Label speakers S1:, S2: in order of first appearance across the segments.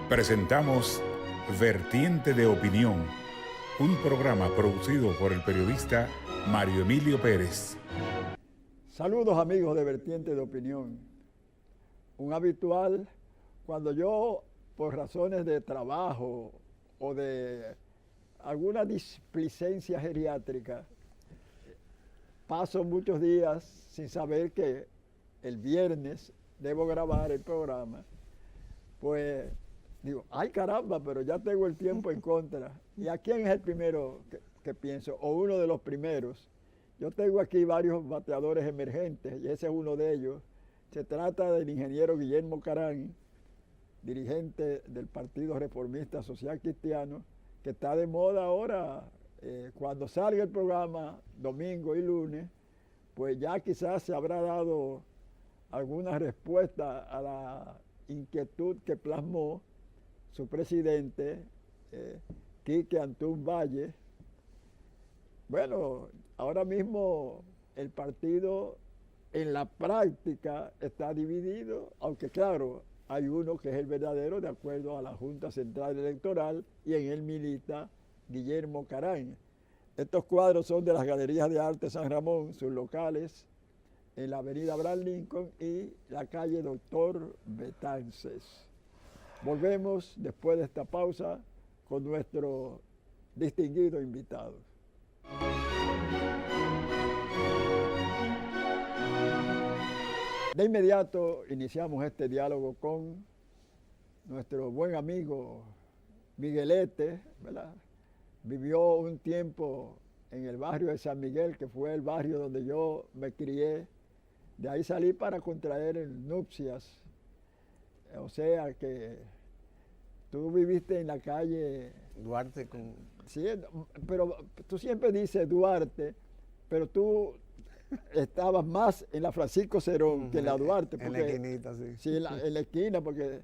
S1: Presentamos Vertiente de Opinión, un programa producido por el periodista Mario Emilio Pérez.
S2: Saludos amigos de Vertiente de Opinión. Un habitual, cuando yo, por razones de trabajo o de alguna displicencia geriátrica, paso muchos días sin saber que el viernes debo grabar el programa, pues digo, ay caramba, pero ya tengo el tiempo en contra. ¿Y a quién es el primero que pienso? O uno de los primeros. Yo tengo aquí varios bateadores emergentes y ese es uno de ellos. Se trata del ingeniero Guillermo Carán, dirigente del Partido Reformista Social Cristiano, que está de moda ahora. Cuando salga el programa, domingo y lunes, pues ya quizás se habrá dado alguna respuesta a la inquietud que plasmó su presidente, Quique Antún Valle. Bueno, ahora mismo el partido en la práctica está dividido, aunque claro, hay uno que es el verdadero de acuerdo a la Junta Central Electoral y en él milita Guillermo Carán. Estos cuadros son de las Galerías de Arte San Ramón, sus locales en la avenida Abraham Lincoln y la calle Doctor Betances. Volvemos después de esta pausa con nuestro distinguido invitado. De inmediato iniciamos este diálogo con nuestro buen amigo Miguelete, ¿verdad? Vivió un tiempo en el barrio de San Miguel, que fue el barrio donde yo me crié. De ahí salí para contraer nupcias. O sea que tú viviste en la calle
S3: Duarte con...
S2: Sí, pero tú siempre dices Duarte, pero tú estabas más en la Francisco Cerón que en la Duarte.
S3: Porque, en la esquinita, sí.
S2: Sí, en la esquina, porque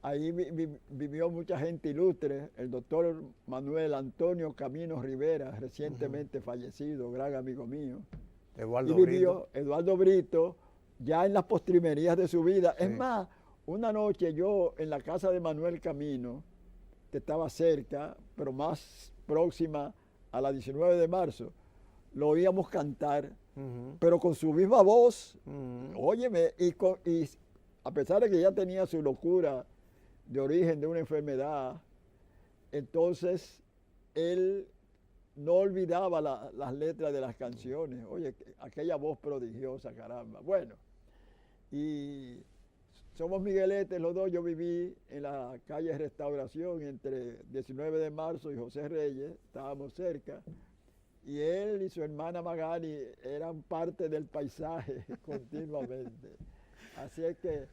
S2: ahí vivió mucha gente ilustre. El doctor Manuel Antonio Camino Rivera, recientemente fallecido, gran amigo mío.
S3: Eduardo
S2: Brito. Eduardo Brito, ya en las postrimerías de su vida. Sí. Es más, una noche yo en la casa de Manuel Camino, que estaba cerca, pero más próxima a la 19 de marzo, lo oíamos cantar, pero con su misma voz, óyeme, y a pesar de que ya tenía su locura de origen de una enfermedad, entonces él no olvidaba las letras de las canciones. Oye, aquella voz prodigiosa, caramba. Bueno, y somos migueletes los dos. Yo viví en la calle Restauración entre 19 de marzo y José Reyes, estábamos cerca, y él y su hermana Magali eran parte del paisaje continuamente. Así es que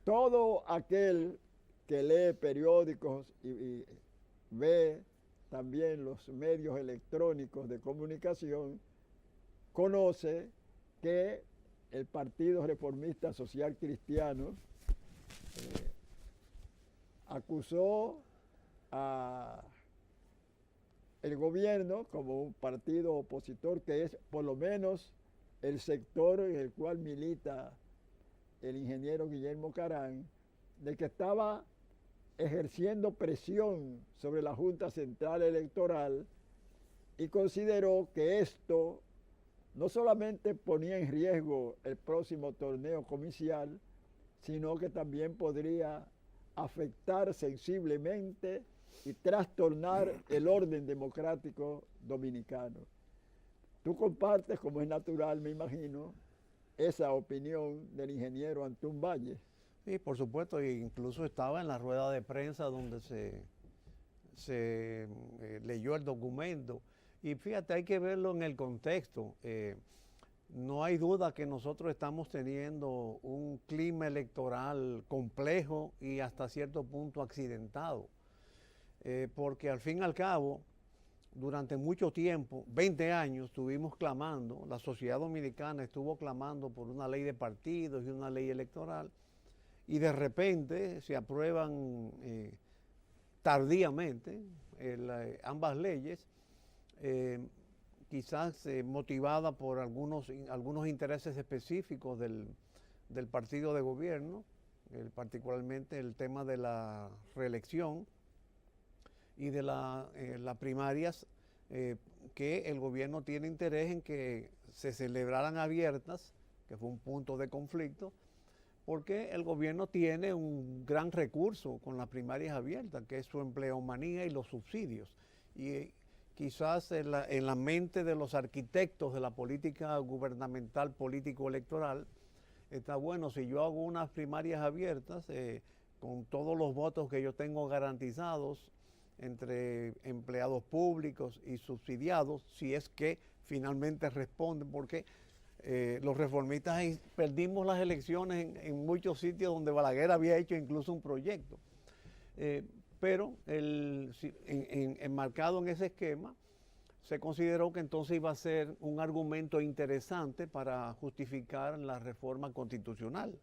S2: todo aquel que lee periódicos y ve también los medios electrónicos de comunicación, conoce que el Partido Reformista Social Cristiano acusó a el gobierno como un partido opositor, que es por lo menos el sector en el cual milita el ingeniero Guillermo Carán, de que estaba ejerciendo presión sobre la Junta Central Electoral, y consideró que esto no solamente ponía en riesgo el próximo torneo comicial, sino que también podría afectar sensiblemente y trastornar el orden democrático dominicano. Tú compartes, como es natural, me imagino, esa opinión del ingeniero Antún Valle.
S3: Sí, por supuesto, e incluso estaba en la rueda de prensa donde se leyó el documento. Y fíjate, hay que verlo en el contexto. No hay duda que nosotros estamos teniendo un clima electoral complejo y hasta cierto punto accidentado. Porque al fin y al cabo, durante mucho tiempo, 20 años, estuvimos clamando, la sociedad dominicana estuvo clamando por una ley de partidos y una ley electoral, y de repente se aprueban tardíamente ambas leyes, quizás motivada por algunos intereses específicos del partido de gobierno, particularmente el tema de la reelección y de las primarias, que el gobierno tiene interés en que se celebraran abiertas, que fue un punto de conflicto, porque el gobierno tiene un gran recurso con las primarias abiertas, que es su empleomanía y los subsidios. Y quizás en la mente de los arquitectos de la política gubernamental político-electoral, está bueno, si yo hago unas primarias abiertas, con todos los votos que yo tengo garantizados entre empleados públicos y subsidiados, si es que finalmente responden, porque los reformistas perdimos las elecciones en muchos sitios donde Balaguer había hecho incluso un proyecto. Pero enmarcado en ese esquema, se consideró que entonces iba a ser un argumento interesante para justificar la reforma constitucional.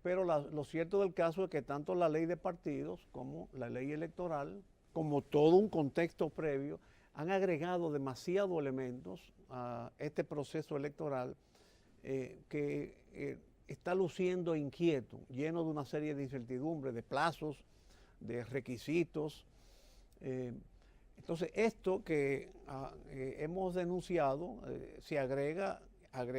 S3: Pero lo cierto del caso es que tanto la ley de partidos como la ley electoral, como todo un contexto previo, han agregado demasiados elementos a este proceso electoral que está luciendo inquieto, lleno de una serie de incertidumbres, de plazos, de requisitos. Entonces, esto que hemos denunciado se agrega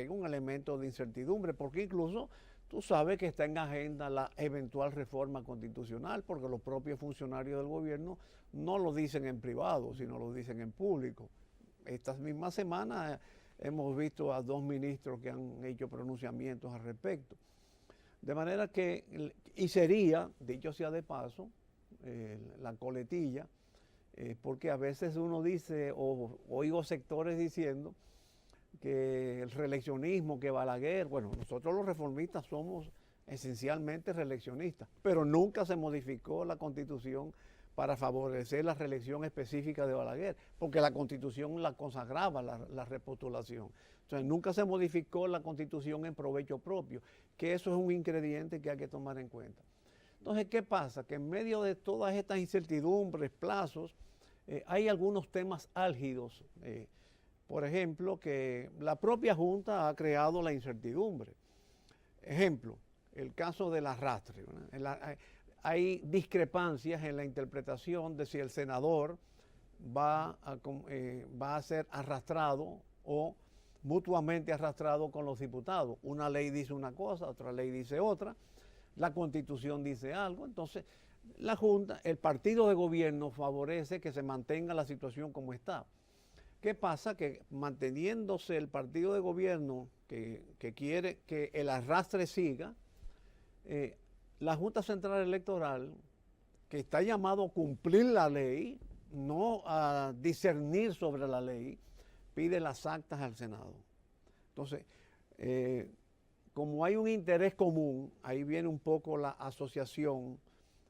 S3: un elemento de incertidumbre, porque incluso tú sabes que está en agenda la eventual reforma constitucional, porque los propios funcionarios del gobierno no lo dicen en privado, sino lo dicen en público. Estas mismas semanas hemos visto a 2 ministros que han hecho pronunciamientos al respecto. De manera que, y sería, dicho sea de paso, la coletilla, porque a veces uno dice, o oigo sectores diciendo, que el reeleccionismo, que Balaguer, bueno, nosotros los reformistas somos esencialmente reeleccionistas, pero nunca se modificó la Constitución para favorecer la reelección específica de Balaguer, porque la Constitución la consagraba, la repostulación. Entonces, nunca se modificó la Constitución en provecho propio, que eso es un ingrediente que hay que tomar en cuenta. Entonces, ¿qué pasa? Que en medio de todas estas incertidumbres, plazos, hay algunos temas álgidos. Por ejemplo, que la propia Junta ha creado la incertidumbre. Ejemplo, el caso del arrastre. Hay discrepancias en la interpretación de si el senador va a ser arrastrado o mutuamente arrastrado con los diputados. Una ley dice una cosa, otra ley dice otra, la Constitución dice algo. Entonces, la Junta, el partido de gobierno favorece que se mantenga la situación como está. ¿Qué pasa? Que manteniéndose el partido de gobierno que quiere que el arrastre siga, la Junta Central Electoral, que está llamado a cumplir la ley, no a discernir sobre la ley, pide las actas al Senado. Entonces, como hay un interés común, ahí viene un poco la asociación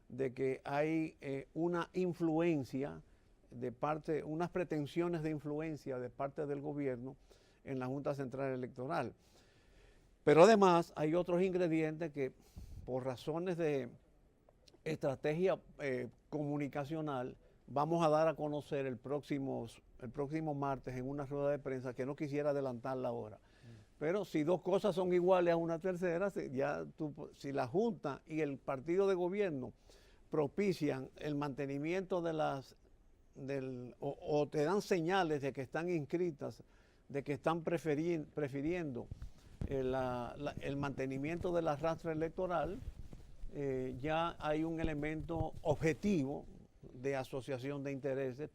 S3: de que hay una influencia de parte, unas pretensiones de influencia de parte del gobierno en la Junta Central Electoral. Pero además hay otros ingredientes que por razones de estrategia comunicacional vamos a dar a conocer el próximo martes en una rueda de prensa que no quisiera adelantarla ahora. Pero si 2 cosas son iguales a una tercera, si la Junta y el partido de gobierno propician el mantenimiento de o te dan señales de que están inscritas, de que están prefiriendo el mantenimiento del arrastre electoral, ya hay un elemento objetivo de asociación de intereses,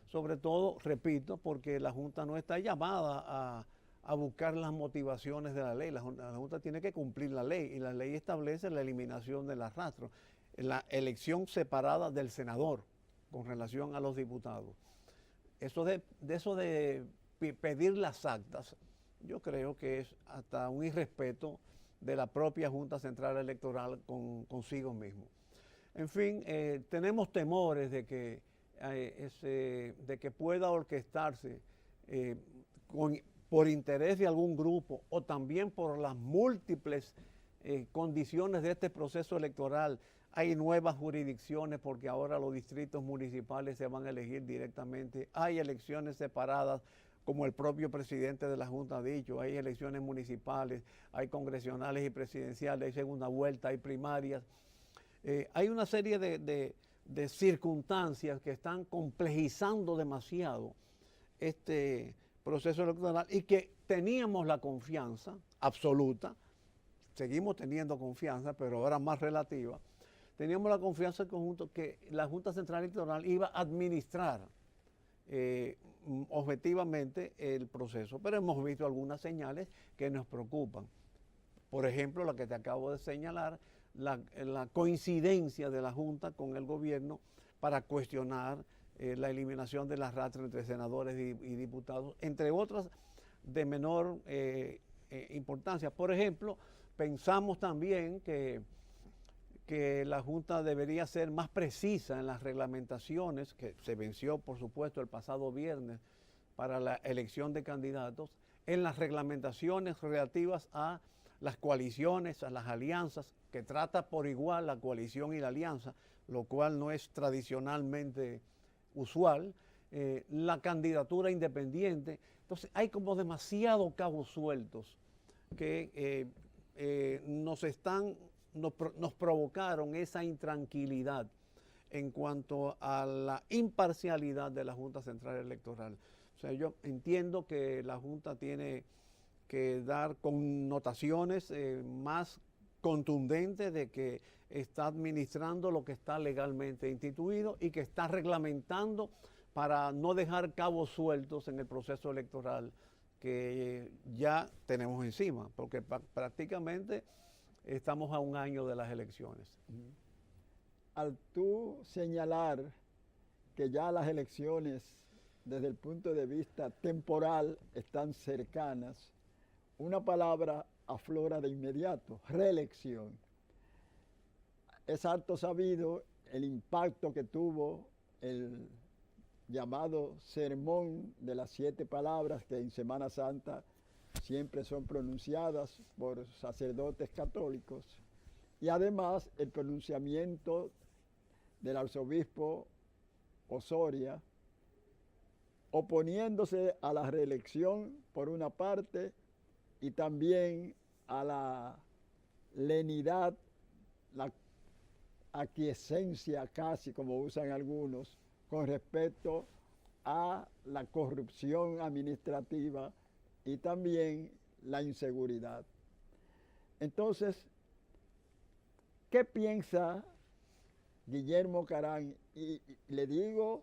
S3: sobre todo, repito, porque la Junta no está llamada a buscar las motivaciones de la ley. La Junta tiene que cumplir la ley, y la ley establece la eliminación del arrastre, la elección separada del senador con relación a los diputados. Eso de pedir las actas, yo creo que es hasta un irrespeto de la propia Junta Central Electoral consigo mismo. En fin, tenemos temores de que pueda orquestarse por interés de algún grupo o también por las múltiples condiciones de este proceso electoral. Hay nuevas jurisdicciones porque ahora los distritos municipales se van a elegir directamente. Hay elecciones separadas como el propio presidente de la Junta ha dicho, hay elecciones municipales, hay congresionales y presidenciales, hay segunda vuelta, hay primarias. Hay una serie de circunstancias que están complejizando demasiado este proceso electoral y que teníamos la confianza absoluta, seguimos teniendo confianza, pero ahora más relativa, teníamos la confianza en conjunto que la Junta Central Electoral iba a administrar objetivamente el proceso, pero hemos visto algunas señales que nos preocupan. Por ejemplo, la que te acabo de señalar, la coincidencia de la Junta con el gobierno para cuestionar la eliminación de las rastras entre senadores y diputados, entre otras de menor importancia. Por ejemplo, pensamos también que la Junta debería ser más precisa en las reglamentaciones, que se venció, por supuesto, el pasado viernes para la elección de candidatos, en las reglamentaciones relativas a las coaliciones, a las alianzas, que trata por igual la coalición y la alianza, lo cual no es tradicionalmente usual, la candidatura independiente. Entonces hay como demasiados cabos sueltos que nos provocaron esa intranquilidad en cuanto a la imparcialidad de la Junta Central Electoral. O sea, yo entiendo que la Junta tiene que dar connotaciones más contundentes de que está administrando lo que está legalmente instituido y que está reglamentando para no dejar cabos sueltos en el proceso electoral que ya tenemos encima, porque prácticamente estamos a un año de las elecciones.
S2: Al tú señalar que ya las elecciones, desde el punto de vista temporal, están cercanas, una palabra aflora de inmediato: reelección. Es harto sabido el impacto que tuvo el llamado sermón de las 7 palabras que en Semana Santa siempre son pronunciadas por sacerdotes católicos, y además el pronunciamiento del arzobispo Osoria, oponiéndose a la reelección por una parte y también a la lenidad, la aquiescencia casi, como usan algunos, con respecto a la corrupción administrativa y también la inseguridad. Entonces, ¿qué piensa Guillermo Carán? Y le digo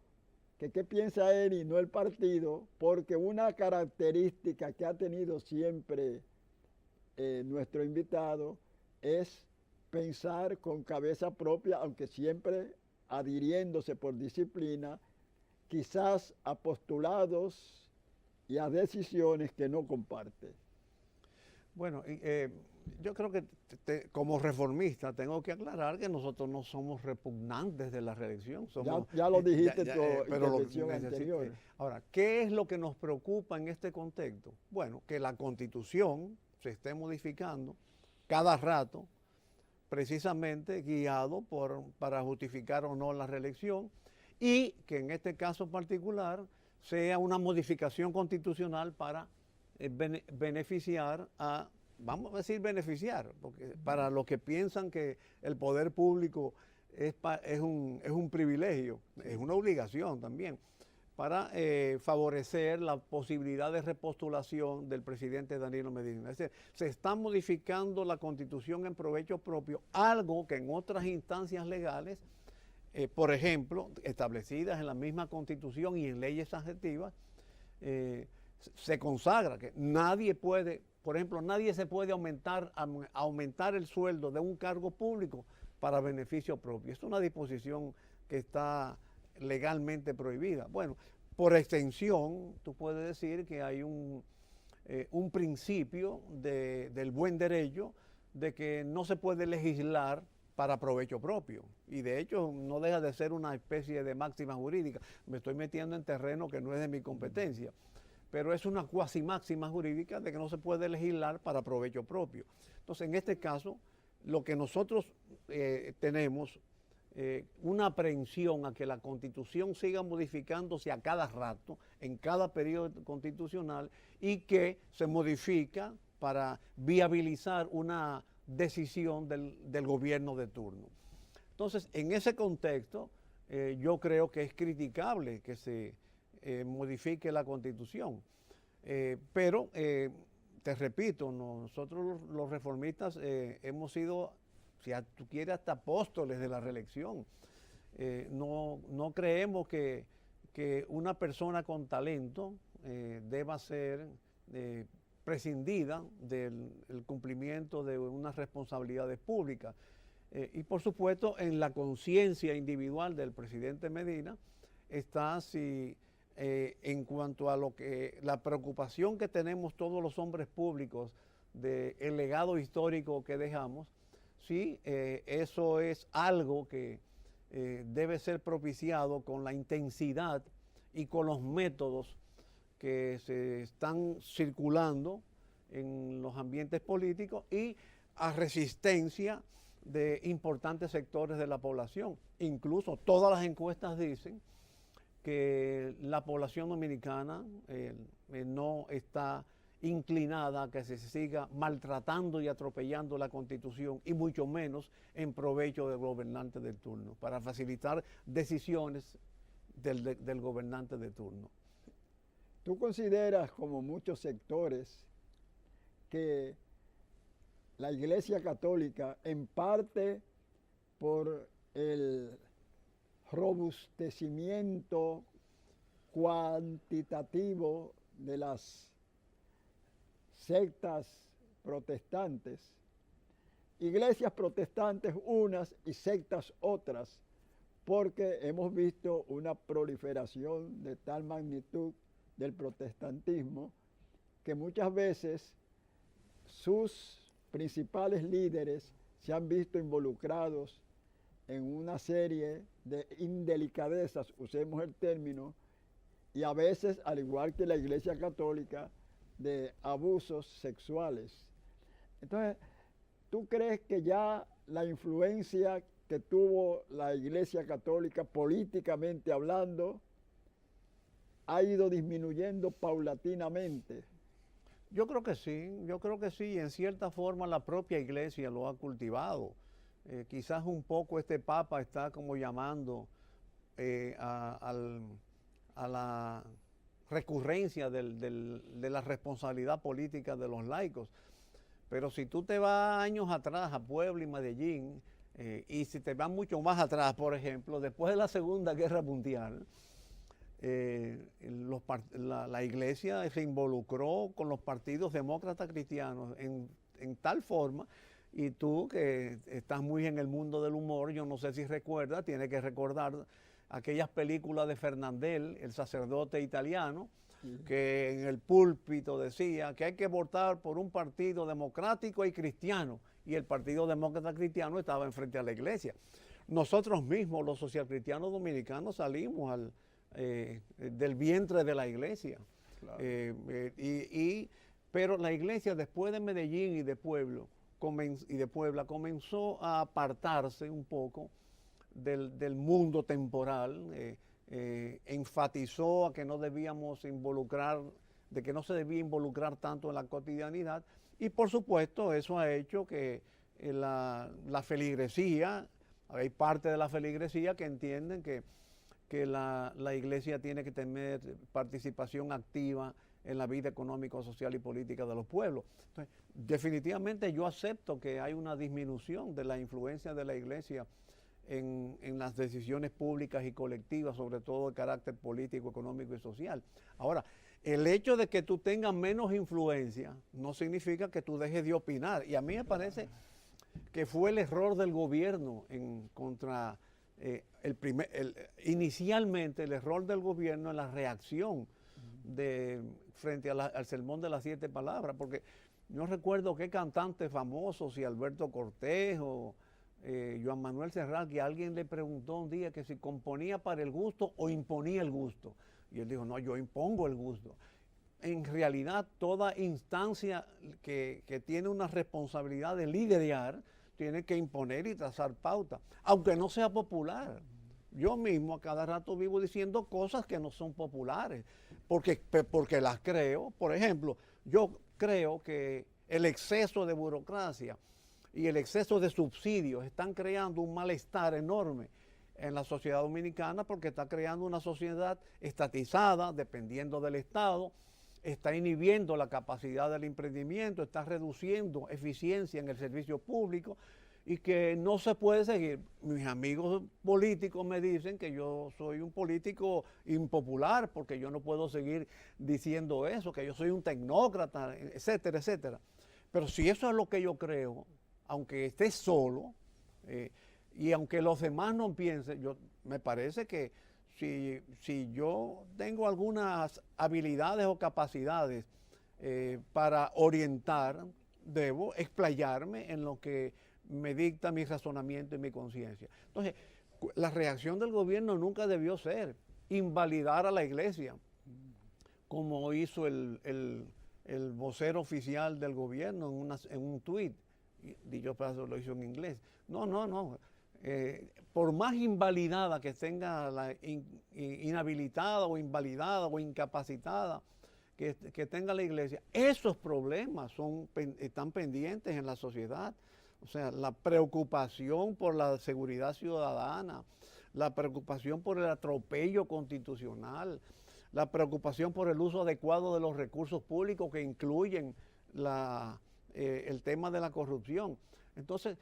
S2: que qué piensa él y no el partido, porque una característica que ha tenido siempre nuestro invitado es pensar con cabeza propia, aunque siempre adhiriéndose por disciplina, quizás a postulados y a decisiones que no comparte.
S3: Bueno, yo creo que como reformista tengo que aclarar que nosotros no somos repugnantes de la reelección. Somos,
S2: ya lo dijiste en tu
S3: pero
S2: intervención anterior.
S3: Ahora, ¿qué es lo que nos preocupa en este contexto? Bueno, que la Constitución se esté modificando cada rato, precisamente guiado para justificar o no la reelección, y que en este caso particular sea una modificación constitucional para beneficiar a, vamos a decir beneficiar, porque para los que piensan que el poder público es un privilegio, es una obligación también, para favorecer la posibilidad de repostulación del presidente Danilo Medina. Es decir, se está modificando la Constitución en provecho propio, algo que en otras instancias legales, por ejemplo, establecidas en la misma Constitución y en leyes adjetivas, se consagra que nadie puede, por ejemplo, nadie se puede aumentar el sueldo de un cargo público para beneficio propio. Es una disposición que está legalmente prohibida. Bueno, por extensión, tú puedes decir que hay un principio del buen derecho de que no se puede legislar para provecho propio. Y de hecho no deja de ser una especie de máxima jurídica. Me estoy metiendo en terreno que no es de mi competencia, pero es una cuasi máxima jurídica de que no se puede legislar para provecho propio. Entonces, en este caso, lo que nosotros tenemos una aprehensión a que la Constitución siga modificándose a cada rato, en cada periodo constitucional, y que se modifica para viabilizar una decisión del gobierno de turno. Entonces, en ese contexto, yo creo que es criticable que se modifique la Constitución. Pero, te repito, nosotros los reformistas hemos sido, si tú quieres, hasta apóstoles de la reelección. No creemos que una persona con talento deba ser prescindida del cumplimiento de unas responsabilidades públicas. Y por supuesto, en la conciencia individual del presidente Medina está si en cuanto a lo que la preocupación que tenemos todos los hombres públicos del legado histórico que dejamos, sí, eso es algo que debe ser propiciado con la intensidad y con los métodos que se están circulando en los ambientes políticos y a resistencia de importantes sectores de la población. Incluso todas las encuestas dicen que la población dominicana no está inclinada a que se siga maltratando y atropellando la Constitución, y mucho menos en provecho del gobernante del turno, para facilitar decisiones del gobernante de turno.
S2: ¿Tú consideras, como muchos sectores, que la Iglesia Católica, en parte por el robustecimiento cuantitativo de las sectas protestantes, iglesias protestantes unas y sectas otras, porque hemos visto una proliferación de tal magnitud del protestantismo que muchas veces sus principales líderes se han visto involucrados en una serie de indelicadezas, usemos el término, y a veces, al igual que la Iglesia Católica, de abusos sexuales. Entonces, ¿tú crees que ya la influencia que tuvo la Iglesia Católica políticamente hablando ha ido disminuyendo paulatinamente?
S3: Yo creo que sí, y en cierta forma la propia Iglesia lo ha cultivado. Quizás un poco este Papa está como llamando a la recurrencia de la responsabilidad política de los laicos. Pero si tú te vas años atrás a Puebla y Medellín, y si te vas mucho más atrás, por ejemplo, después de la Segunda Guerra Mundial, la Iglesia se involucró con los partidos demócratas cristianos en tal forma, y tú que estás muy en el mundo del humor, yo no sé si recuerdas, tienes que recordar aquellas películas de Fernandel, el sacerdote italiano, que en el púlpito decía que hay que votar por un partido democrático y cristiano, y el Partido Demócrata Cristiano estaba enfrente a la Iglesia. Nosotros mismos, los socialcristianos dominicanos, salimos del vientre de la Iglesia. Claro. Pero la Iglesia, después de Medellín y de Puebla, comenzó a apartarse un poco del mundo temporal, enfatizó a que no debíamos involucrar, de que no se debía involucrar tanto en la cotidianidad, y por supuesto eso ha hecho que la feligresía, hay parte de la feligresía que entienden que la Iglesia tiene que tener participación activa en la vida económica, social y política de los pueblos. Entonces, definitivamente yo acepto que hay una disminución de la influencia de la Iglesia en las decisiones públicas y colectivas, sobre todo de carácter político, económico y social. Ahora, el hecho de que tú tengas menos influencia no significa que tú dejes de opinar. Y a mí me parece que fue el error del gobierno inicialmente el error del gobierno en la reacción frente al sermón de las 7 palabras, porque no recuerdo qué cantante famoso, si Alberto Cortés o Joan Manuel Serrat, que alguien le preguntó un día que si componía para el gusto o imponía el gusto. Y él dijo, no, yo impongo el gusto. En realidad, toda instancia que tiene una responsabilidad de liderar tiene que imponer y trazar pautas, aunque no sea popular. Yo mismo a cada rato vivo diciendo cosas que no son populares, porque las creo. Por ejemplo, yo creo que el exceso de burocracia y el exceso de subsidios están creando un malestar enorme en la sociedad dominicana, porque está creando una sociedad estatizada, dependiendo del Estado, está inhibiendo la capacidad del emprendimiento, está reduciendo eficiencia en el servicio público y que no se puede seguir. Mis amigos políticos me dicen que yo soy un político impopular porque yo no puedo seguir diciendo eso, que yo soy un tecnócrata, etcétera, etcétera. Pero si eso es lo que yo creo, aunque esté solo, y aunque los demás no piensen, me parece que si yo tengo algunas habilidades o capacidades para orientar, debo explayarme en lo que me dicta mi razonamiento y mi conciencia. Entonces, la reacción del gobierno nunca debió ser invalidar a la iglesia, como hizo el vocero oficial del gobierno en un tuit. Dicho paso, lo hizo en inglés. No. Por más invalidada que tenga inhabilitada o invalidada o incapacitada que tenga la iglesia, esos problemas están pendientes en la sociedad. O sea, la preocupación por la seguridad ciudadana, la preocupación por el atropello constitucional, la preocupación por el uso adecuado de los recursos públicos que incluyen el tema de la corrupción. Entonces,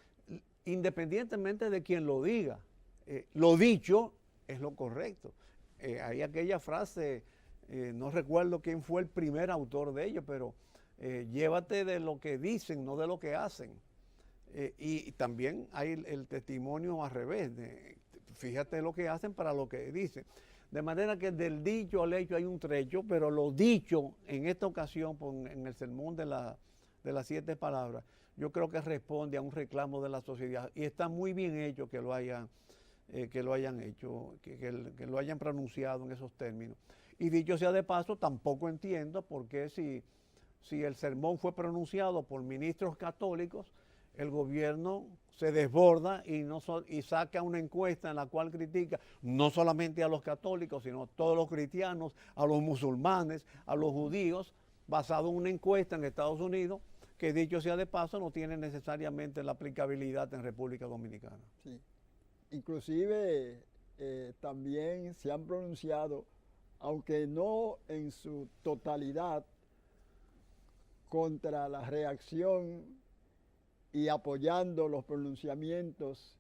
S3: independientemente de quien lo diga, lo dicho es lo correcto. Hay aquella frase, no recuerdo quién fue el primer autor de ello, pero llévate de lo que dicen, no de lo que hacen. Y también hay el testimonio al revés, fíjate lo que hacen para lo que dicen. De manera que del dicho al hecho hay un trecho, pero lo dicho en esta ocasión, en el sermón de las 7 palabras, yo creo que responde a un reclamo de la sociedad y está muy bien hecho que lo hayan hecho, que lo hayan pronunciado en esos términos. Y dicho sea de paso, tampoco entiendo por qué si el sermón fue pronunciado por ministros católicos, el gobierno se desborda y saca una encuesta en la cual critica no solamente a los católicos, sino a todos los cristianos, a los musulmanes, a los judíos, basado en una encuesta en Estados Unidos, que dicho sea de paso no tiene necesariamente la aplicabilidad en República Dominicana.
S2: Sí. Inclusive también se han pronunciado, aunque no en su totalidad, contra la reacción y apoyando los pronunciamientos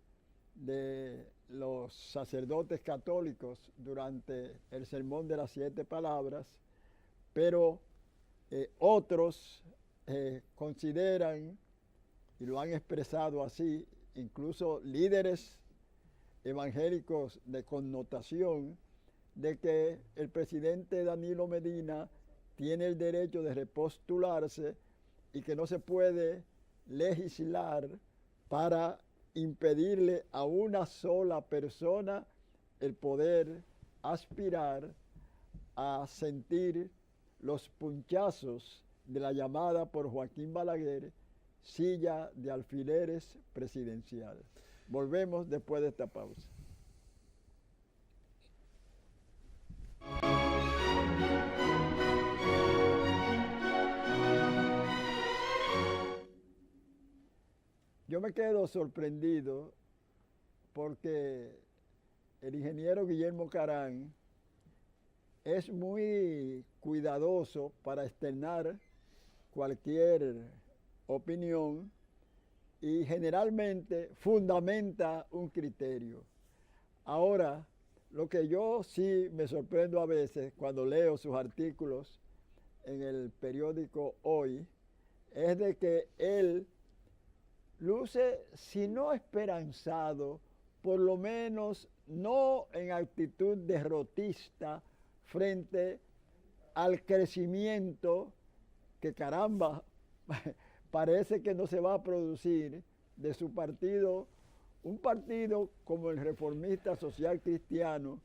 S2: de los sacerdotes católicos durante el sermón de las 7 palabras, pero otros consideran, y lo han expresado así, incluso líderes evangélicos de connotación, de que el presidente Danilo Medina tiene el derecho de repostularse y que no se puede legislar para impedirle a una sola persona el poder aspirar a sentir los punchazos de la llamada por Joaquín Balaguer silla de alfileres presidencial. Volvemos después de esta pausa. Yo me quedo sorprendido porque el ingeniero Guillermo Carán es muy cuidadoso para externar cualquier opinión y generalmente fundamenta un criterio. Ahora, lo que yo sí me sorprendo a veces cuando leo sus artículos en el periódico Hoy es de que él luce, si no esperanzado, por lo menos no en actitud derrotista frente al crecimiento que, caramba, parece que no se va a producir de su partido, un partido como el Reformista Social Cristiano,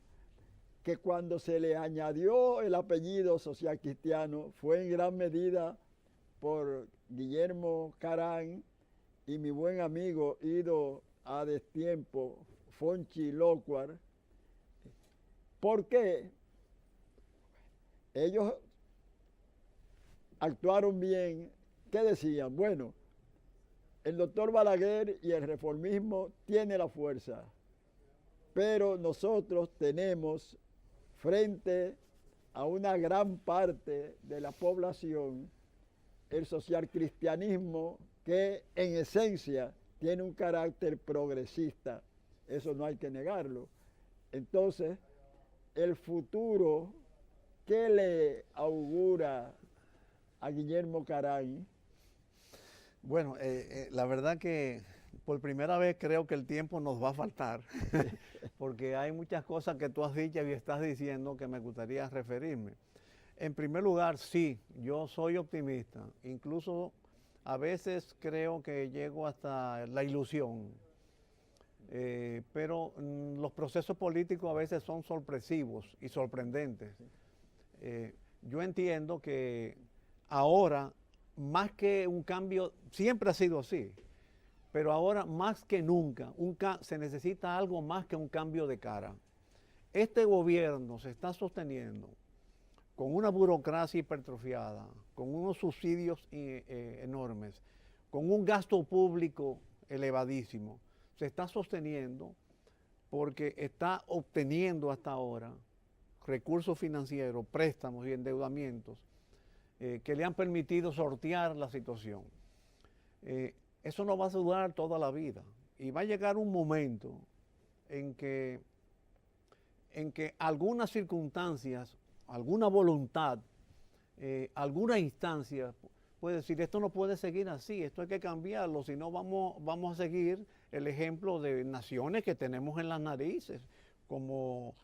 S2: que cuando se le añadió el apellido Social Cristiano fue en gran medida por Guillermo Carán y mi buen amigo ido a destiempo, Fonchi Locuar. ¿Por qué? Ellos actuaron bien. ¿Qué decían? Bueno, el doctor Balaguer y el reformismo tiene la fuerza, pero nosotros tenemos frente a una gran parte de la población el socialcristianismo, que en esencia tiene un carácter progresista. Eso no hay que negarlo. Entonces, el futuro, ¿qué le augura a Guillermo Caray?
S3: Bueno, la verdad que por primera vez creo que el tiempo nos va a faltar, porque hay muchas cosas que tú has dicho y estás diciendo que me gustaría referirme. En primer lugar, sí, yo soy optimista, incluso a veces creo que llego hasta la ilusión, pero los procesos políticos a veces son sorpresivos y sorprendentes. Yo entiendo que ahora, más que un cambio, siempre ha sido así, pero ahora más que nunca se necesita algo más que un cambio de cara. Este gobierno se está sosteniendo con una burocracia hipertrofiada, con unos subsidios enormes, con un gasto público elevadísimo. Se está sosteniendo porque está obteniendo hasta ahora recursos financieros, préstamos y endeudamientos que le han permitido sortear la situación. Eso no va a durar toda la vida y va a llegar un momento en que algunas circunstancias, alguna voluntad, alguna instancia puede decir, esto no puede seguir así, esto hay que cambiarlo, si no vamos a seguir el ejemplo de naciones que tenemos en las narices, como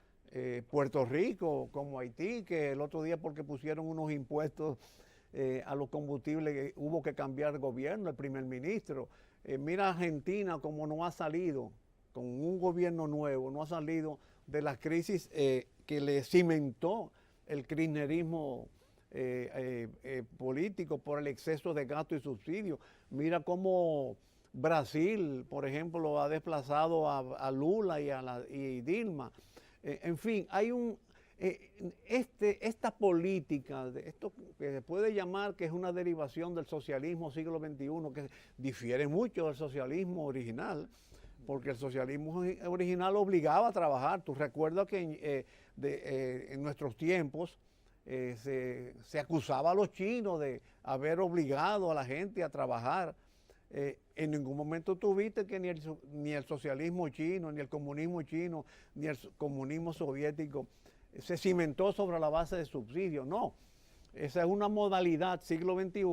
S3: Puerto Rico, como Haití, que el otro día porque pusieron unos impuestos a los combustibles hubo que cambiar el gobierno, el primer ministro. Mira Argentina como no ha salido, con un gobierno nuevo, no ha salido de la crisis que le cimentó el kirchnerismo político por el exceso de gasto y subsidio. Mira cómo Brasil, por ejemplo, ha desplazado a Lula y Dilma. En fin, hay esta política, esto que se puede llamar que es una derivación del socialismo siglo XXI, que difiere mucho del socialismo original, porque el socialismo original obligaba a trabajar. Tú recuerdas que en nuestros tiempos se acusaba a los chinos de haber obligado a la gente a trabajar. En ningún momento tuviste que ni el socialismo chino, ni el comunismo chino, ni el comunismo soviético se cimentó sobre la base de subsidios. No, esa es una modalidad siglo XXI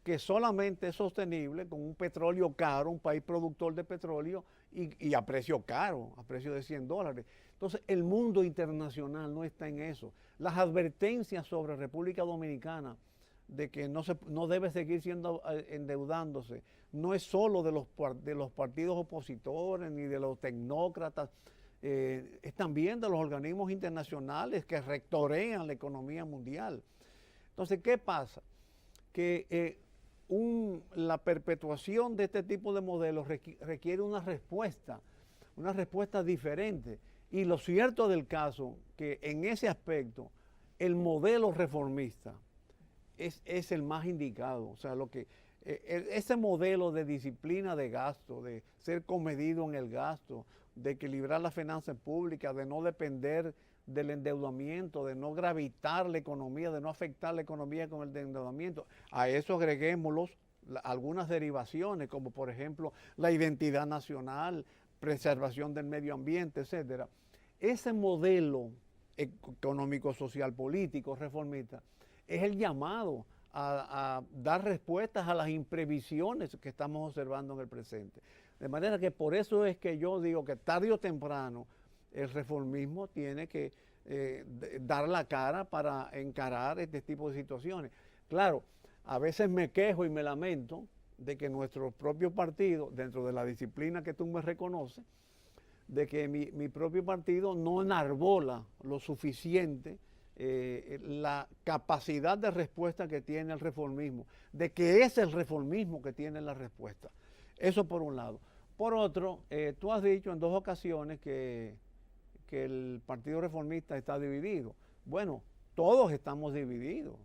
S3: que solamente es sostenible con un petróleo caro, un país productor de petróleo y a precio caro, a precio de $100. Entonces, el mundo internacional no está en eso. Las advertencias sobre República Dominicana de que no debe seguir endeudándose, no es solo de los partidos opositores ni de los tecnócratas, es también de los organismos internacionales que rectorean la economía mundial. Entonces, ¿qué pasa? Que la perpetuación de este tipo de modelos requiere una respuesta diferente. Y lo cierto del caso, que en ese aspecto, el modelo reformista es el más indicado. O sea, ese modelo de disciplina de gasto, de ser comedido en el gasto, de equilibrar las finanzas públicas, de no depender del endeudamiento, de no gravitar la economía, de no afectar la economía con el endeudamiento. A eso agreguémoslos algunas derivaciones, como por ejemplo la identidad nacional, preservación del medio ambiente, etcétera. Ese modelo económico, social, político, reformista, es el llamado a dar respuestas a las imprevisiones que estamos observando en el presente. De manera que por eso es que yo digo que tarde o temprano el reformismo tiene que dar la cara para encarar este tipo de situaciones. Claro, a veces me quejo y me lamento de que nuestro propio partido, dentro de la disciplina que tú me reconoces, de que mi propio partido no enarbola lo suficiente la capacidad de respuesta que tiene el reformismo, de que es el reformismo que tiene la respuesta. Eso por un lado. Por otro, tú has dicho en 2 ocasiones que el Partido Reformista está dividido. Bueno, todos estamos divididos.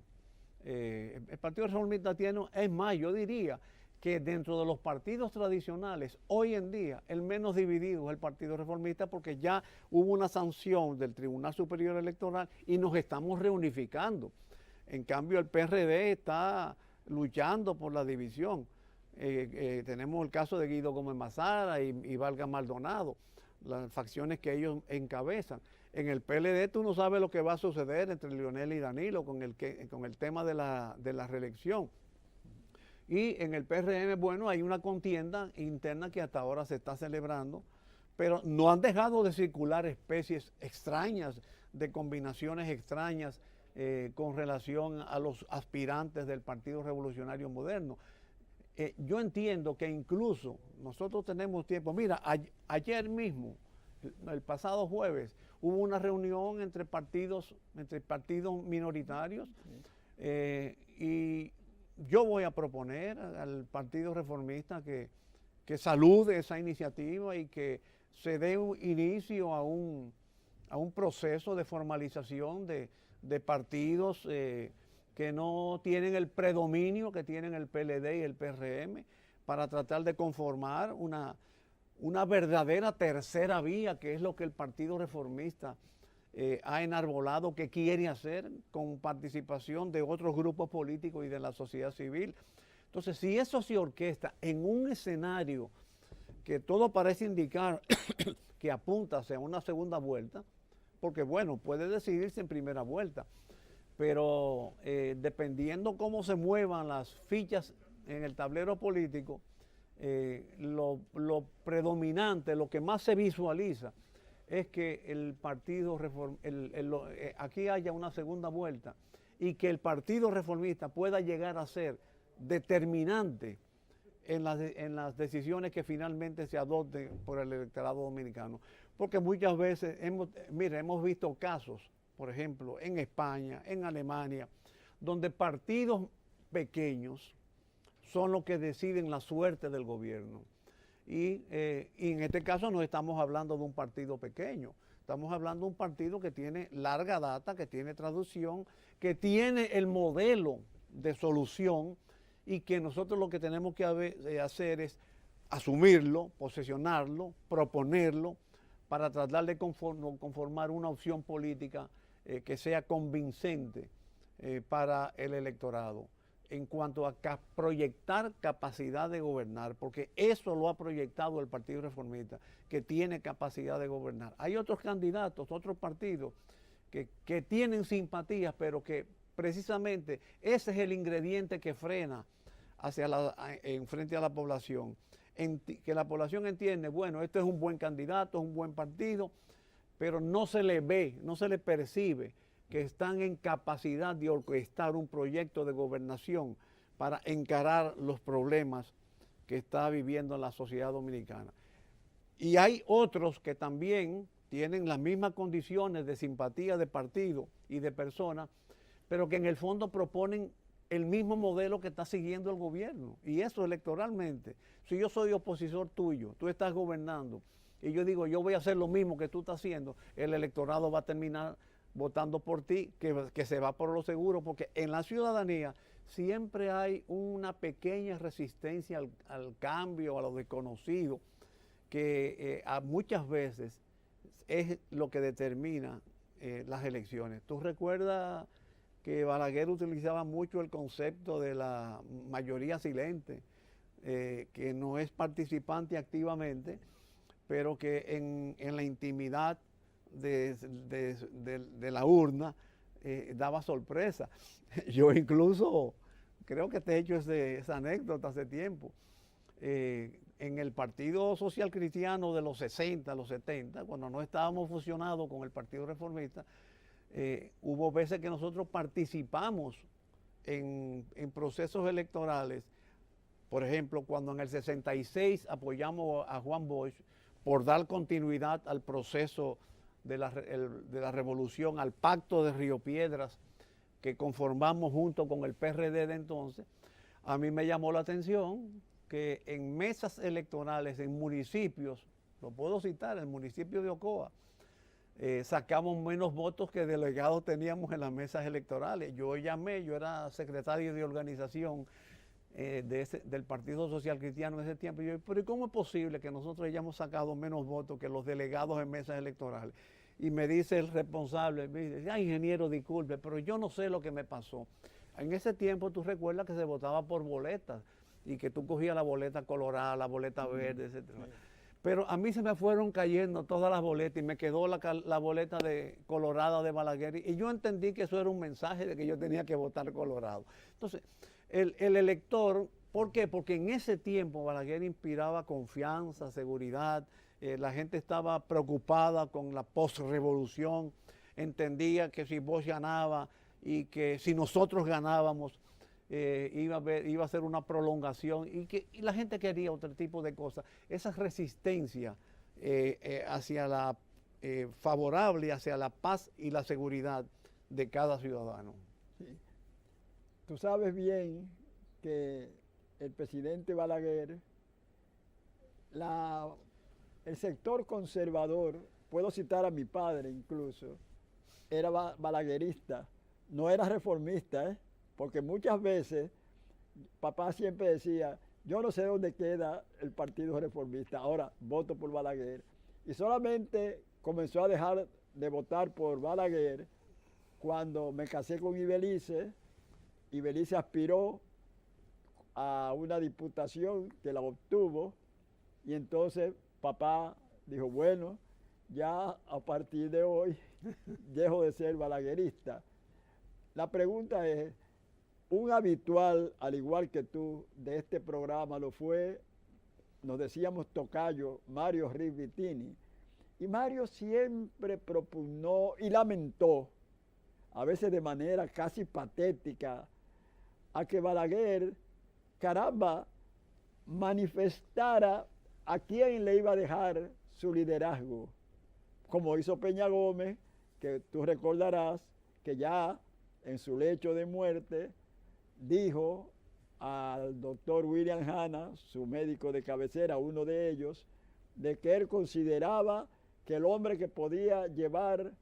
S3: El Partido Reformista tiene, es más, yo diría que dentro de los partidos tradicionales, hoy en día, el menos dividido es el Partido Reformista porque ya hubo una sanción del Tribunal Superior Electoral y nos estamos reunificando. En cambio, el PRD está luchando por la división. Tenemos el caso de Guido Gómez Mazara y Vargas Maldonado, las facciones que ellos encabezan. En el PLD tú no sabes lo que va a suceder entre Leonel y Danilo con el tema de la reelección. Y en el PRM, bueno, hay una contienda interna que hasta ahora se está celebrando, pero no han dejado de circular especies extrañas, de combinaciones extrañas con relación a los aspirantes del Partido Revolucionario Moderno. Yo entiendo que incluso nosotros tenemos tiempo. Mira, ayer mismo, el pasado jueves, hubo una reunión entre partidos minoritarios y yo voy a proponer al Partido Reformista que salude esa iniciativa y que se dé un inicio a un proceso de formalización de partidos que no tienen el predominio que tienen el PLD y el PRM para tratar de conformar una verdadera tercera vía, que es lo que el Partido Reformista ha enarbolado que quiere hacer con participación de otros grupos políticos y de la sociedad civil. Entonces, si eso se orquesta en un escenario que todo parece indicar que apunta hacia una segunda vuelta, porque bueno, puede decidirse en primera vuelta, pero dependiendo cómo se muevan las fichas en el tablero político, lo predominante, lo que más se visualiza, es que el partido aquí haya una segunda vuelta y que el Partido Reformista pueda llegar a ser determinante en las decisiones que finalmente se adopten por el electorado dominicano. Porque muchas veces, hemos visto casos, por ejemplo, en España, en Alemania, donde partidos pequeños son los que deciden la suerte del gobierno. Y en este caso no estamos hablando de un partido pequeño, estamos hablando de un partido que tiene larga data, que tiene traducción, que tiene el modelo de solución y que nosotros lo que tenemos que hacer es asumirlo, posesionarlo, proponerlo para tratar de conformar una opción política que sea convincente para el electorado en cuanto a proyectar capacidad de gobernar, porque eso lo ha proyectado el Partido Reformista, que tiene capacidad de gobernar. Hay otros candidatos, otros partidos que tienen simpatías, pero que precisamente ese es el ingrediente que frena en frente a la población, que la población entiende, bueno, este es un buen candidato, es un buen partido, pero no se le ve, no se le percibe que están en capacidad de orquestar un proyecto de gobernación para encarar los problemas que está viviendo la sociedad dominicana. Y hay otros que también tienen las mismas condiciones de simpatía de partido y de persona, pero que en el fondo proponen el mismo modelo que está siguiendo el gobierno. Y eso electoralmente, si yo soy opositor tuyo, tú estás gobernando, y yo digo, yo voy a hacer lo mismo que tú estás haciendo, el electorado va a terminar votando por ti, que se va por lo seguro, porque en la ciudadanía siempre hay una pequeña resistencia al cambio, a lo desconocido, que muchas veces es lo que determina las elecciones. ¿Tú recuerdas que Balaguer utilizaba mucho el concepto de la mayoría silente, que no es participante activamente, pero que en la intimidad de la urna daba sorpresa? Yo incluso creo que te he hecho esa anécdota hace tiempo. En el Partido Social Cristiano de los 60, los 70, cuando no estábamos fusionados con el Partido Reformista, hubo veces que nosotros participamos en procesos electorales. Por ejemplo, cuando en el 66 apoyamos a Juan Bosch por dar continuidad al proceso de la revolución, al pacto de Río Piedras que conformamos junto con el PRD de entonces, a mí me llamó la atención que en mesas electorales, en municipios, lo puedo citar, el municipio de Ocoa, sacamos menos votos que delegados teníamos en las mesas electorales. Yo era secretario de organización del Partido Social Cristiano en ese tiempo. Y yo, pero ¿cómo es posible que nosotros hayamos sacado menos votos que los delegados en mesas electorales? Y me dice el responsable, me dice, ingeniero, disculpe, pero yo no sé lo que me pasó. En ese tiempo tú recuerdas que se votaba por boletas y que tú cogías la boleta colorada, la boleta verde, etc. Pero a mí se me fueron cayendo todas las boletas y me quedó la boleta colorada de Balaguer y yo entendí que eso era un mensaje de que yo tenía que votar colorado. Entonces, el elector, ¿por qué? Porque en ese tiempo Balaguer inspiraba confianza, seguridad, la gente estaba preocupada con la postrevolución, entendía que si vos ganaba y que si nosotros ganábamos, iba a ser una prolongación y la gente quería otro tipo de cosas. Esa resistencia hacia la favorable hacia la paz y la seguridad de cada ciudadano.
S2: Sí. Tú sabes bien que el presidente Balaguer, el sector conservador, puedo citar a mi padre incluso, era balaguerista, no era reformista, porque muchas veces papá siempre decía, yo no sé dónde queda el Partido Reformista, ahora voto por Balaguer. Y solamente comenzó a dejar de votar por Balaguer cuando me casé con Ibelice. Ibelice aspiró a una diputación que la obtuvo y entonces papá dijo, bueno, ya a partir de hoy dejo de ser balaguerista. La pregunta es, un habitual, al igual que tú, de este programa lo fue, nos decíamos tocayo, Mario Rivittini. Y Mario siempre propugnó y lamentó, a veces de manera casi patética, a que Balaguer, caramba, manifestara a quién le iba a dejar su liderazgo. Como hizo Peña Gómez, que tú recordarás que ya en su lecho de muerte, dijo al doctor William Hanna, su médico de cabecera, uno de ellos, de que él consideraba que el hombre que podía llevar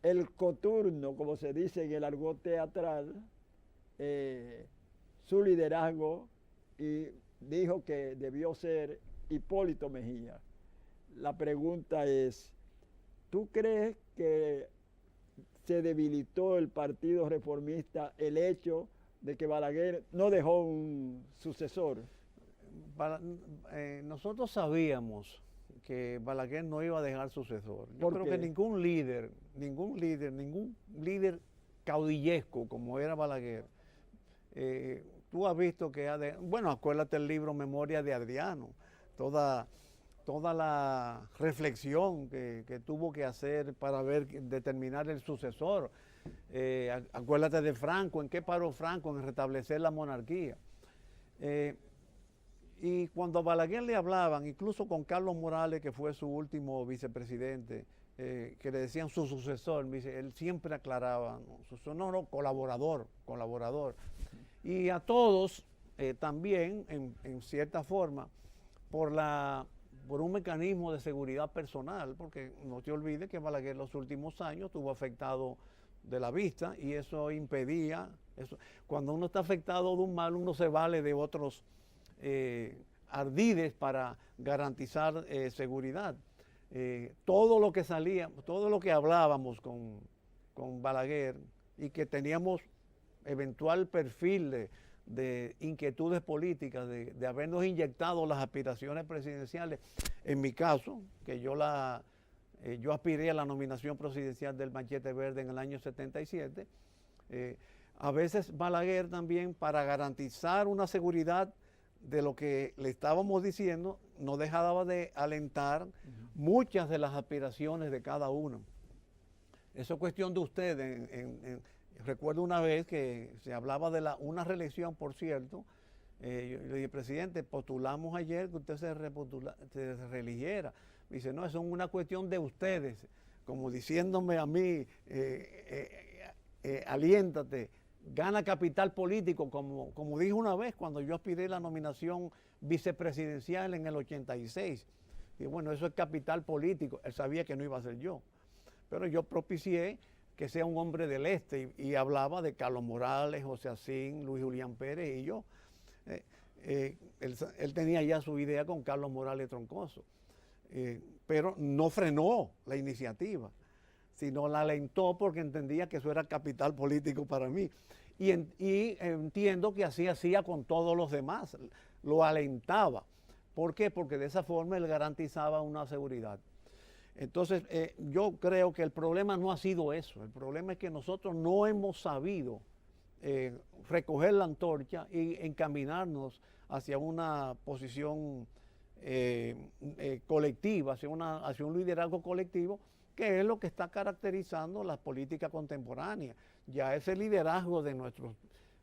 S2: el coturno, como se dice en el argot teatral, su liderazgo, y dijo que debió ser Hipólito Mejía. La pregunta es, ¿tú crees que se debilitó el Partido Reformista el hecho de que Balaguer no dejó un sucesor?
S3: Nosotros sabíamos que Balaguer no iba a dejar sucesor. Yo creo que ningún líder caudillesco como era Balaguer, tú has visto que bueno, acuérdate el libro Memoria de Adriano, toda la reflexión que tuvo que hacer para determinar el sucesor. Acuérdate de Franco, ¿en qué paró Franco? En restablecer la monarquía. Y cuando a Balaguer le hablaban, incluso con Carlos Morales, que fue su último vicepresidente, que le decían su sucesor, él siempre aclaraba, no, colaborador. Y a todos también, en cierta forma, por un mecanismo de seguridad personal, porque no te olvides que Balaguer en los últimos años estuvo afectado de la vista y eso impedía, cuando uno está afectado de un mal, uno se vale de otros ardides para garantizar seguridad. Todo lo que salía, todo lo que hablábamos con Balaguer y que teníamos eventual perfil de inquietudes políticas, de habernos inyectado las aspiraciones presidenciales. En mi caso, que yo aspiré a la nominación presidencial del Machete Verde en el año 77, a veces Balaguer también, para garantizar una seguridad de lo que le estábamos diciendo, no dejaba de alentar muchas de las aspiraciones de cada uno. Eso es cuestión de ustedes. Recuerdo una vez que se hablaba de una reelección, por cierto. Yo le dije, presidente, postulamos ayer que usted se reeligiera. Me dice, no, eso es una cuestión de ustedes, como diciéndome a mí, aliéntate, gana capital político, como dije una vez cuando yo aspiré a la nominación vicepresidencial en el 86. Y bueno, eso es capital político. Él sabía que no iba a ser yo. Pero yo propicié que sea un hombre del este y hablaba de Carlos Morales, José Asín, Luis Julián Pérez y yo. Él tenía ya su idea con Carlos Morales Troncoso, pero no frenó la iniciativa, sino la alentó porque entendía que eso era capital político para mí. Y entiendo que así hacía con todos los demás, lo alentaba. ¿Por qué? Porque de esa forma él garantizaba una seguridad. Entonces, yo creo que el problema no ha sido eso, el problema es que nosotros no hemos sabido recoger la antorcha y encaminarnos hacia una posición colectiva, hacia un liderazgo colectivo, que es lo que está caracterizando la política contemporánea. Ya ese liderazgo de nuestros,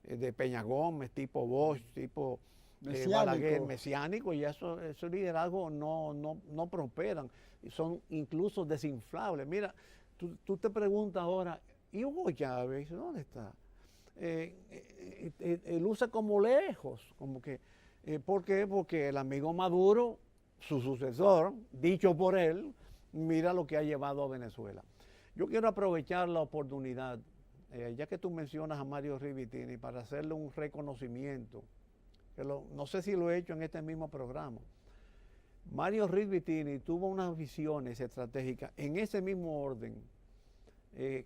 S3: de Peña Gómez, tipo Bosch, tipo Balaguer, mesiánico, y esos liderazgos no prosperan, son incluso desinflables. Mira, tú te preguntas ahora, ¿y Hugo Chávez dónde está? Él usa como lejos, como que, ¿por qué? Porque el amigo Maduro, su sucesor, dicho por él, mira lo que ha llevado a Venezuela. Yo quiero aprovechar la oportunidad, ya que tú mencionas a Mario Rivitini, para hacerle un reconocimiento, que no sé si lo he hecho en este mismo programa. Mario Rivitini tuvo unas visiones estratégicas en ese mismo orden.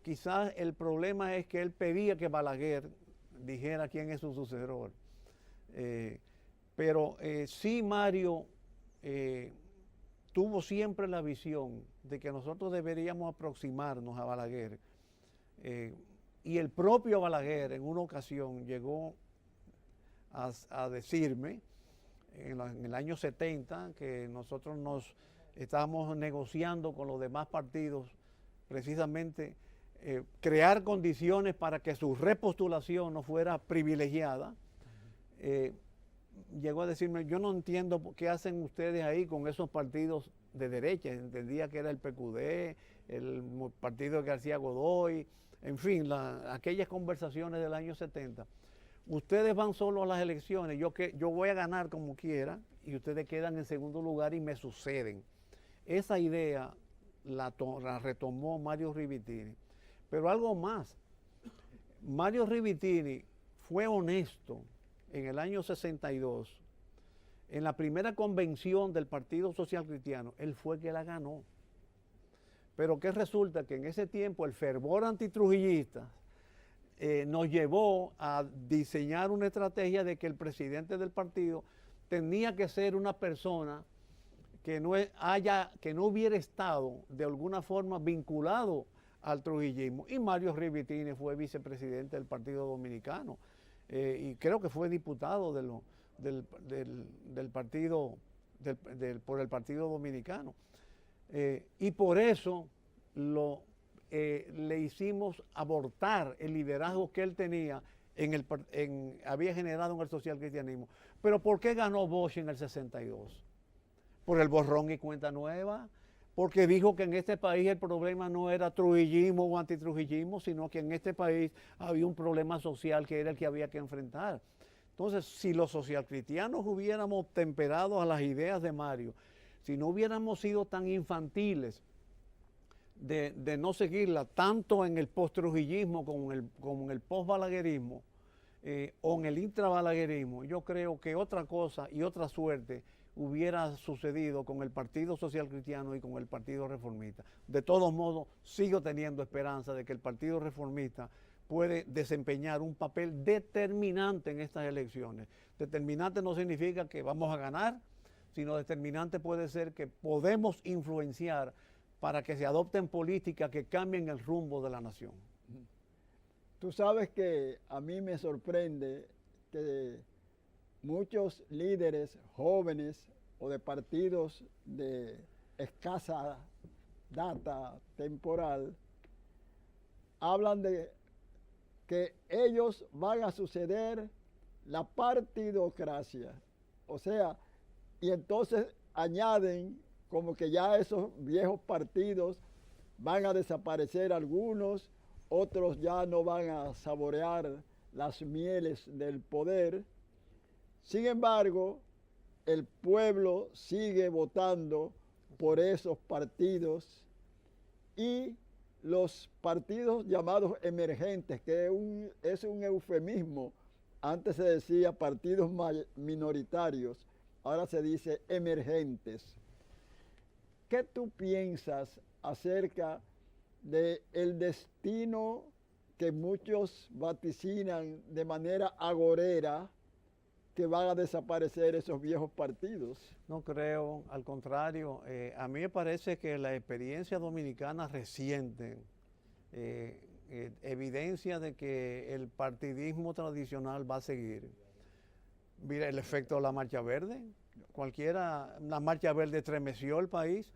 S3: Quizás el problema es que él pedía que Balaguer dijera quién es su sucesor. Pero sí Mario tuvo siempre la visión de que nosotros deberíamos aproximarnos a Balaguer. Y el propio Balaguer en una ocasión llegó a decirme, en el año 70, que nosotros nos estábamos negociando con los demás partidos precisamente crear condiciones para que su repostulación no fuera privilegiada. Llegó a decirme, yo no entiendo qué hacen ustedes ahí con esos partidos de derecha. Entendía que era el PQD, el partido de García Godoy, en fin, aquellas conversaciones del año 70. Ustedes van solo a las elecciones, yo voy a ganar como quiera y ustedes quedan en segundo lugar y me suceden. Esa idea la retomó Mario Rivitini. Pero algo más, Mario Rivitini fue honesto en el año 62, en la primera convención del Partido Social Cristiano, él fue que la ganó. Pero que resulta que en ese tiempo el fervor antitrujillista nos llevó a diseñar una estrategia de que el presidente del partido tenía que ser una persona que no hubiera estado de alguna forma vinculado al trujillismo. Y Mario Rivitini fue vicepresidente del Partido Dominicano y creo que fue diputado del partido, por el Partido Dominicano. Y por eso le hicimos abortar el liderazgo que él tenía había generado en el socialcristianismo. Pero ¿por qué ganó Bosch en el 62? Por el borrón y cuenta nueva, porque dijo que en este país el problema no era trujillismo o antitrujillismo, sino que en este país había un problema social que era el que había que enfrentar. Entonces, si los socialcristianos hubiéramos temperado a las ideas de Mario, si no hubiéramos sido tan infantiles de no seguirla tanto en el post-trujillismo como en el post-balaguerismo o en el intrabalaguerismo, yo creo que otra cosa y otra suerte hubiera sucedido con el Partido Social Cristiano y con el Partido Reformista. De todos modos, sigo teniendo esperanza de que el Partido Reformista puede desempeñar un papel determinante en estas elecciones. Determinante no significa que vamos a ganar, sino determinante puede ser que podemos influenciar para que se adopten políticas que cambien el rumbo de la nación.
S2: Tú sabes que a mí me sorprende que muchos líderes jóvenes o de partidos de escasa data temporal hablan de que ellos van a suceder la partidocracia. O sea, y entonces añaden como que ya esos viejos partidos van a desaparecer algunos, otros ya no van a saborear las mieles del poder. Sin embargo, el pueblo sigue votando por esos partidos y los partidos llamados emergentes, que es un eufemismo. Antes se decía partidos minoritarios, ahora se dice emergentes. ¿Qué tú piensas acerca del destino que muchos vaticinan de manera agorera, que van a desaparecer esos viejos partidos?
S3: No creo, al contrario, a mí me parece que la experiencia dominicana reciente evidencia de que el partidismo tradicional va a seguir. Mira el efecto de la Marcha Verde, la Marcha Verde estremeció el país,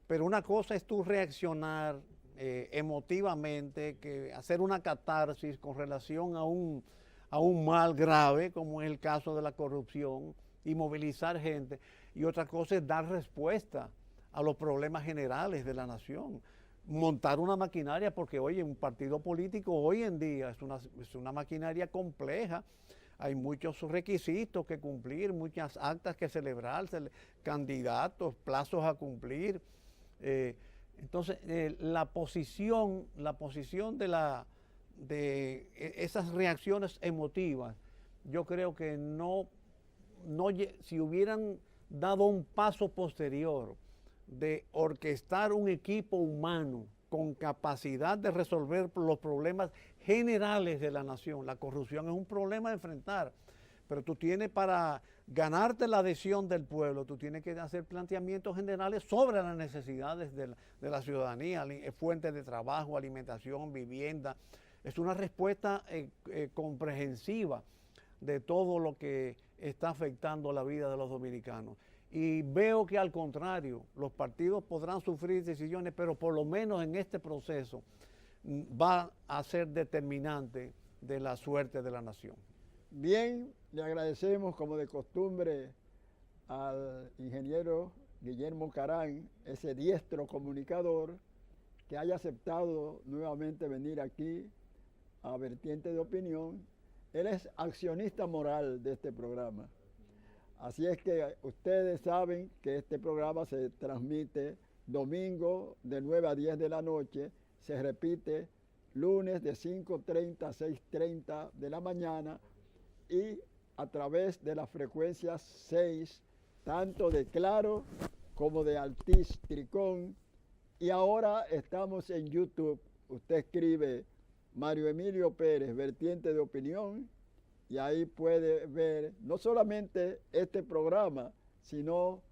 S3: pero una cosa es tú reaccionar emotivamente, hacer una catarsis con relación a un mal grave, como es el caso de la corrupción, y movilizar gente. Y otra cosa es dar respuesta a los problemas generales de la nación. Montar una maquinaria, porque oye, un partido político hoy en día es una maquinaria compleja. Hay muchos requisitos que cumplir, muchas actas que celebrarse, candidatos, plazos a cumplir. Entonces, la posición de esas reacciones emotivas, yo creo que si hubieran dado un paso posterior de orquestar un equipo humano con capacidad de resolver los problemas generales de la nación. La corrupción es un problema a enfrentar, pero tú tienes, para ganarte la adhesión del pueblo, tú tienes que hacer planteamientos generales sobre las necesidades de la ciudadanía, fuentes de trabajo, alimentación, vivienda. Es una respuesta comprehensiva de todo lo que está afectando la vida de los dominicanos. Y veo que al contrario, los partidos podrán sufrir decisiones, pero por lo menos en este proceso va a ser determinante de la suerte de la nación.
S2: Bien, le agradecemos como de costumbre al ingeniero Guillermo Carán, ese diestro comunicador, que haya aceptado nuevamente venir aquí a Vertiente de Opinión. Él es accionista moral de este programa. Así es que ustedes saben que este programa se transmite domingo de 9 a 10 de la noche, se repite lunes de 5:30 a 6:30 de la mañana y a través de las frecuencias 6, tanto de Claro como de Altiz Tricón. Y ahora estamos en YouTube. Usted escribe Mario Emilio Pérez, Vertiente de Opinión, y ahí puede ver no solamente este programa, sino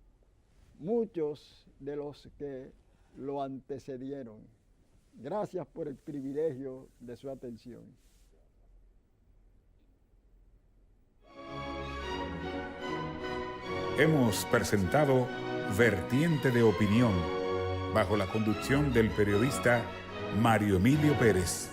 S2: muchos de los que lo antecedieron. Gracias por el privilegio de su atención.
S1: Hemos presentado Vertiente de Opinión, bajo la conducción del periodista Mario Emilio Pérez.